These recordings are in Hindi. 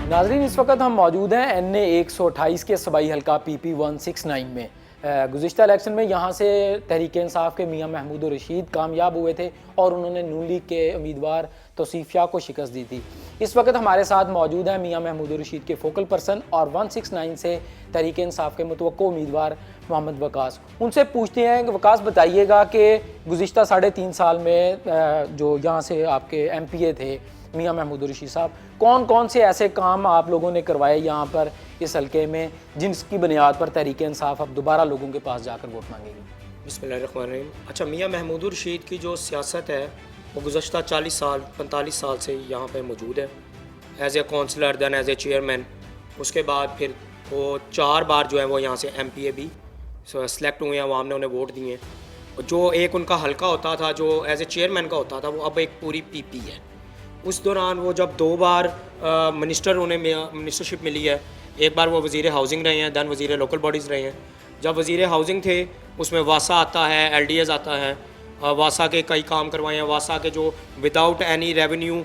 नाजरीन, इस वक्त हम मौजूद हैं NA 128 के सूबाई हल्का PP 169 में। गुज़िश्ता इलेक्शन में यहाँ से तहरीक इंसाफ के मियाँ महमूद रशीद कामयाब हुए थे और उन्होंने नून लीग के उम्मीदवार तौसीफ शाह को शिकस्त दी थी। इस वक्त हमारे साथ मौजूद हैं मियाँ महमूद रशीद के फोकल पर्सन और 169 से तहरीक इंसाफ के मुतवक्को उम्मीदवार मोहम्मद वकास। उनसे पूछते हैं कि वकास, बताइएगा कि गुज़िश्ता 3.5 साल में जो यहाँ से आपके MPA थे मियाँ महमूद रशीद साहब, कौन कौन से ऐसे काम आप लोगों ने करवाए यहाँ पर इस हल्के में जिसकी बुनियाद पर तहरीक इंसाफ अब दोबारा लोगों के पास जाकर वोट मांगेगी? बिस्मिल्लाहिर्रहमानिर्रहीम। अच्छा, मियाँ महमूद रशीद की जो सियासत है वो गुज़श्ता 40 साल 45 साल से यहाँ पे मौजूद है as a counsellor, then as a chairman. उसके बाद फिर वो 4 बार जो है वो यहाँ से MPA भी सेलेक्ट हुए हैं, अवाम ने उन्हें वोट दिए। जो एक उनका हल्का होता था जो एज ए चेयरमैन का होता था, वो अब एक पूरी PP है। उस दौरान वो जब 2 बार मिनिस्टर उन्हें मिनिस्टरशिप मिली है, एक बार वो वज़ीर हाउसिंग रहे हैं, दैन वज़ीर लोकल बॉडीज़ रहे हैं। जब वज़ीर हाउसिंग थे उसमें वासा आता है, LDAs आता है, वासा के कई काम करवाए हैं। वासा के जो विदाउट एनी रेवेन्यू,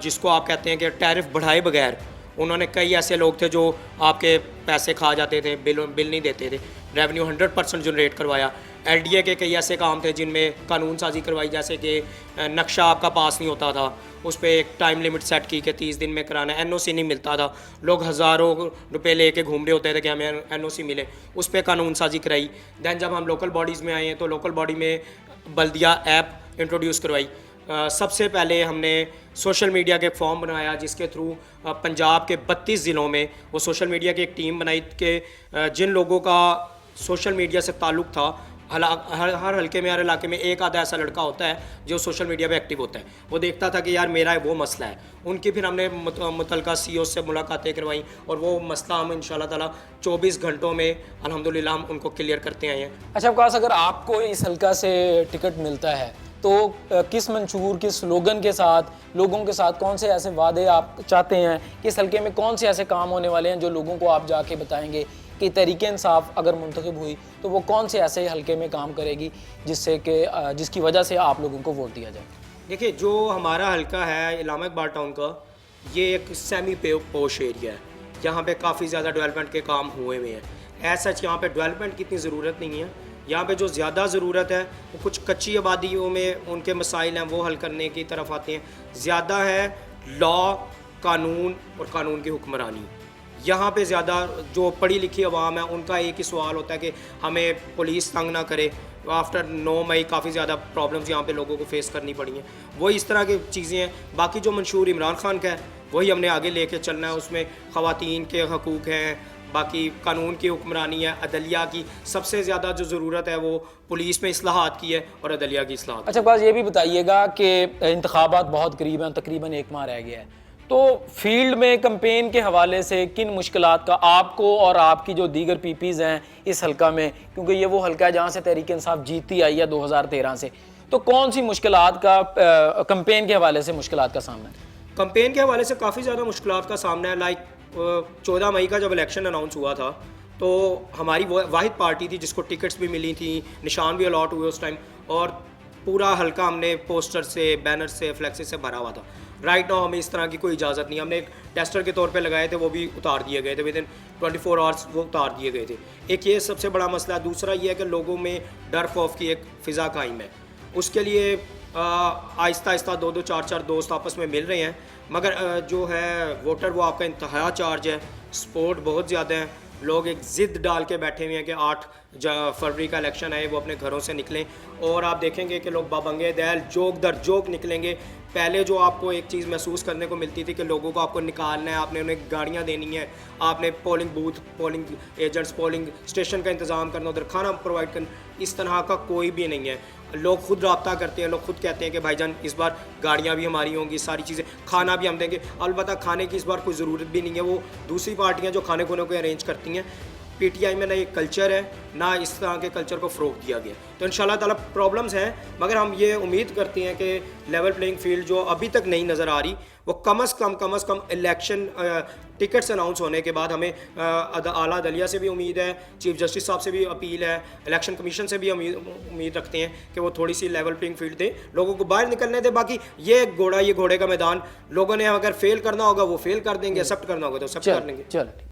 जिसको आप कहते हैं कि टैरिफ बढ़ाए बगैर, उन्होंने कई ऐसे लोग थे जो आपके पैसे खा जाते थे, बिल नहीं देते थे। रेवेन्यू 100% जनरेट करवाया। LDA के कई ऐसे काम थे जिनमें कानून साजी करवाई, जैसे कि नक्शा आपका पास नहीं होता था, उस पर एक टाइम लिमिट सेट की कि 30 दिन में कराना। NOC नहीं मिलता था, लोग हज़ारों रुपए लेके घूम रहे होते थे कि हमें NOC मिले, उस पर कानून साजी कराई। दैन जब हम लोकल बॉडीज़ में आए हैं तो लोकल बॉडी में बल्दिया ऐप इंट्रोड्यूस करवाई। सबसे पहले हमने सोशल मीडिया के फॉर्म बनाया जिसके थ्रू पंजाब के 32 ज़िलों में वो सोशल मीडिया की एक टीम बनाई कि जिन लोगों का सोशल मीडिया से ताल्लुक़ था, हर हल्के में, हर इलाके में एक आधा ऐसा लड़का होता है जो सोशल मीडिया पे एक्टिव होता है। वो देखता था कि यार मेरा वो मसला है। उनकी फिर हमने मुतलका CEO से मुलाकातें करवाई और वो मसला हम इंशाल्लाह ताला 24 घंटों में अल्हम्दुलिल्लाह हम उनको क्लियर करते आए हैं। अच्छा वकास, अगर आपको इस हल्का से टिकट मिलता है तो किस मंशूर, किस स्लोगन के साथ, लोगों के साथ कौन से ऐसे वादे आप चाहते हैं कि इस हल्के में कौन से ऐसे काम होने वाले हैं जो लोगों को आप जाके बताएंगे कि तहरीक इंसाफ अगर मुंतखब हुई तो वो कौन से ऐसे हल्के में काम करेगी जिससे कि जिसकी वजह से आप लोगों को वोट दिया जाए? देखिए, जो हमारा हल्का है इलामा इकबाल टाउन का, ये एक सेमी पोश एरिया है। यहाँ पे काफ़ी ज़्यादा डेवलपमेंट के काम हुए हुए हैं। ऐसा यहाँ पे डेवलपमेंट की इतनी ज़रूरत नहीं है। यहाँ पे जो ज़्यादा ज़रूरत है वो कुछ कच्ची आबादियों में उनके मसाइल हैं, वो हल करने की तरफ आते हैं। ज़्यादा है लॉ, कानून और कानून की हुक्मरानी। यहाँ पे ज़्यादा जो पढ़ी लिखी आवाम है उनका एक ही सवाल होता है कि हमें पुलिस तंग ना करे। आफ्टर 9 मई काफ़ी ज़्यादा प्रॉब्लम्स यहाँ पे लोगों को फेस करनी पड़ी हैं। वही इस तरह की चीज़ें हैं। बाकी जो मंशूर इमरान खान का है वही हमने आगे लेके चलना है। उसमें ख़वातीन के हकूक़ हैं, बाकी कानून की हुक्मरानी है, अदलिया की। सबसे ज़्यादा जो ज़रूरत है वो पुलिस में इस्लाहात की है और अदलिया की इस्लाहात। अच्छा बात ये भी बताइएगा कि इंतखाबात बहुत करीब हैं, तकरीबन 1 माह रह गया है, तो फील्ड में कैंपेन के हवाले से किन मुश्किलात का आपको और आपकी जो दीगर PPs हैं इस हल्का में, क्योंकि ये वो हल्का है जहाँ से तहरीक इंसाफ जीतती आई है 2013 से, तो कौन सी मुश्किलात का कैंपेन के हवाले से मुश्किलात का सामना है? कैंपेन के हवाले से काफ़ी ज़्यादा मुश्किलात का सामना है। लाइक 14 मई का जब इलेक्शन अनाउंस हुआ था तो हमारी वाहिद पार्टी थी जिसको टिकट्स भी मिली थी, निशान भी अलॉट हुए उस टाइम, और पूरा हल्का हमने पोस्टर से, बैनर से, फ्लैक्सी से भरा हुआ था। राइट नाउ हमें इस तरह की कोई इजाज़त नहीं। हमने एक टेस्टर के तौर पे लगाए थे, वो भी उतार दिए गए थे, विदिन 24 आवर्स वो उतार दिए गए थे। एक ये सबसे बड़ा मसला है। दूसरा ये है कि लोगों में डर खौफ की एक फ़िज़ा कायम है। उसके लिए आहिस्ता आहिस्ता 2-2, 4-4 दोस्त आपस में मिल रहे हैं, मगर जो है वोटर वो आपका इंतहा चार्ज है। सपोर्ट बहुत ज़्यादा है। लोग एक ज़िद डाल के बैठे हुए हैं कि 8 फरवरी का इलेक्शन है, वो अपने घरों से निकलें। और आप देखेंगे कि लोग बाबंगे दैल जोक दर जोक निकलेंगे। पहले जो आपको एक चीज़ महसूस करने को मिलती थी कि लोगों को आपको निकालना है, आपने उन्हें गाड़ियाँ देनी है, आपने polling booth, polling agents, polling station का इंतज़ाम करना, उधर खाना प्रोवाइड करना, इस तरह का कोई भी नहीं है। लोग खुद रब्ता करते हैं, लोग खुद कहते हैं कि भाईजान इस बार गाड़ियाँ भी हमारी होंगी, सारी चीज़ें, खाना भी हम देंगे। अलबत्ता खाने की इस बार कोई ज़रूरत भी नहीं है, वो दूसरी पार्टियाँ जो खाने खुने को अरेंज करती हैं। पीटीआई में ना ये कल्चर है, ना इस तरह के कल्चर को फ़रोग दिया गया। तो इंशाल्लाह ताला प्रॉब्लम्स हैं, मगर हम ये उम्मीद करते हैं कि लेवल प्लेइंग फील्ड जो अभी तक नहीं नज़र आ रही, वो कम अज़ कम इलेक्शन टिकट्स अनाउंस होने के बाद हमें आला अदलिया से भी उम्मीद है, चीफ जस्टिस साहब से भी अपील है, इलेक्शन कमीशन से भी उम्मीद रखते हैं कि वो थोड़ी सी लेवल प्लेइंग फील्ड दें, लोगों को बाहर निकलने दें। बाकी ये घोड़े का मैदान, लोगों ने अगर फेल करना होगा वो फेल कर देंगे, एक्सेप्ट करना होगा तो एक्सेप्ट कर लेंगे। चलो।